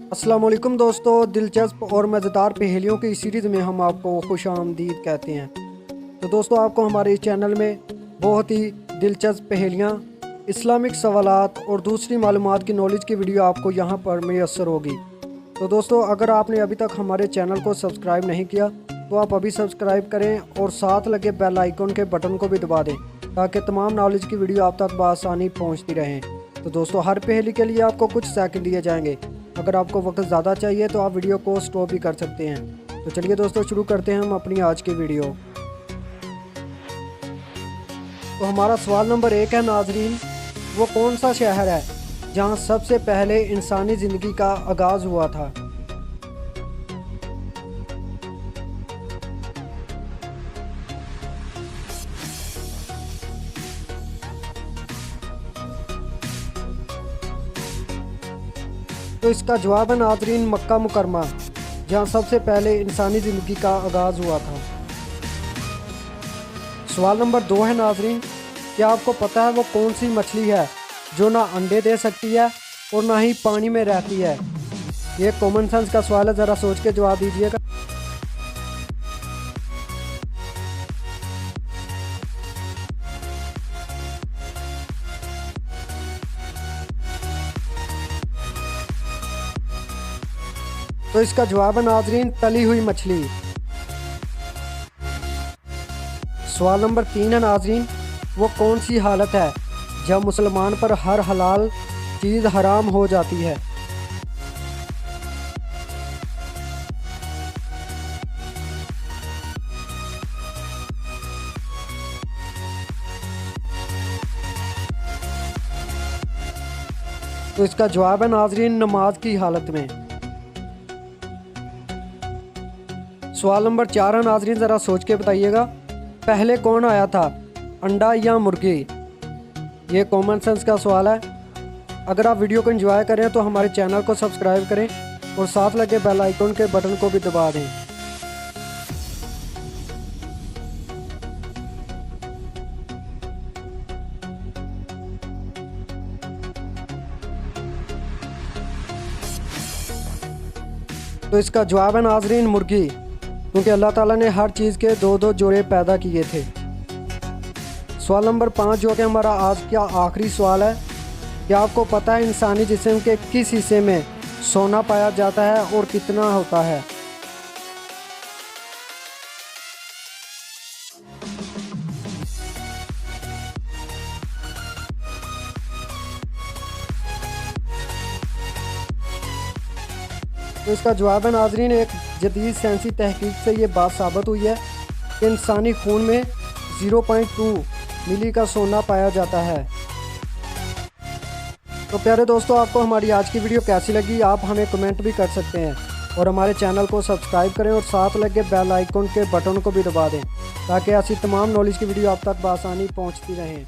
अस्सलाम वालेकुम दोस्तों, दिलचस्प और मज़ेदार पहेलियों की सीरीज़ में हम आपको खुश आमदीद कहते हैं। तो दोस्तों, आपको हमारे इस चैनल में बहुत ही दिलचस्प पहेलियाँ, इस्लामिक सवालात और दूसरी मालूमात की नॉलेज की वीडियो आपको यहाँ पर मैसर होगी। तो दोस्तों, अगर आपने अभी तक हमारे चैनल को सब्सक्राइब नहीं किया तो आप अभी सब्सक्राइब करें और साथ लगे बेल आइकन के बटन को भी दबा दें ताकि तमाम नॉलेज की वीडियो आप तक बआसानी पहुँचती रहें। तो दोस्तों, हर पहेली के लिए आपको कुछ सेकंड दिए जाएंगे। अगर आपको वक्त ज़्यादा चाहिए तो आप वीडियो को स्टॉप भी कर सकते हैं। तो चलिए दोस्तों, शुरू करते हैं हम अपनी आज की वीडियो। तो हमारा सवाल नंबर 1 है नाजरीन, वो कौन सा शहर है जहां सबसे पहले इंसानी ज़िंदगी का आगाज़ हुआ था? तो इसका जवाब है नाजरीन मक्का मुकरमा, जहां सबसे पहले इंसानी ज़िंदगी का आगाज़ हुआ था। सवाल नंबर 2 है नाजरीन, क्या आपको पता है वो कौन सी मछली है जो ना अंडे दे सकती है और ना ही पानी में रहती है? ये कॉमन सेंस का सवाल है, ज़रा सोच के जवाब दीजिएगा। तो इसका जवाब है नाजरीन तली हुई मछली। सवाल नंबर 3 है नाजरीन, वो कौन सी हालत है जब मुसलमान पर हर हलाल चीज़ हराम हो जाती है? तो इसका जवाब है नाजरीन नमाज की हालत में। सवाल नंबर 4 है नाजरीन, ज़रा सोच के बताइएगा, पहले कौन आया था, अंडा या मुर्गी? ये कॉमन सेंस का सवाल है। अगर आप वीडियो को एंजॉय करें तो हमारे चैनल को सब्सक्राइब करें और साथ लगे बेल आइकन के बटन को भी दबा दें। तो इसका जवाब है नाजरीन मुर्गी, क्योंकि अल्लाह ताला ने हर चीज़ के दो दो जोड़े पैदा किए थे। सवाल नंबर 5 जो कि हमारा आज का आखिरी सवाल है, क्या आपको पता है इंसानी जिस्म के किस हिस्से में सोना पाया जाता है और कितना होता है? तो इसका जवाब है नाजरीन एक जदीद साइंसी तहकीक से ये बात साबित हुई है कि इंसानी खून में 0.2 मिली का सोना पाया जाता है। तो प्यारे दोस्तों, आपको हमारी आज की वीडियो कैसी लगी आप हमें कमेंट भी कर सकते हैं और हमारे चैनल को सब्सक्राइब करें और साथ लगे बेल आइकन के बटन को भी दबा दें ताकि ऐसी तमाम नॉलेज की वीडियो आप तक बआसानी पहुंचती रहें।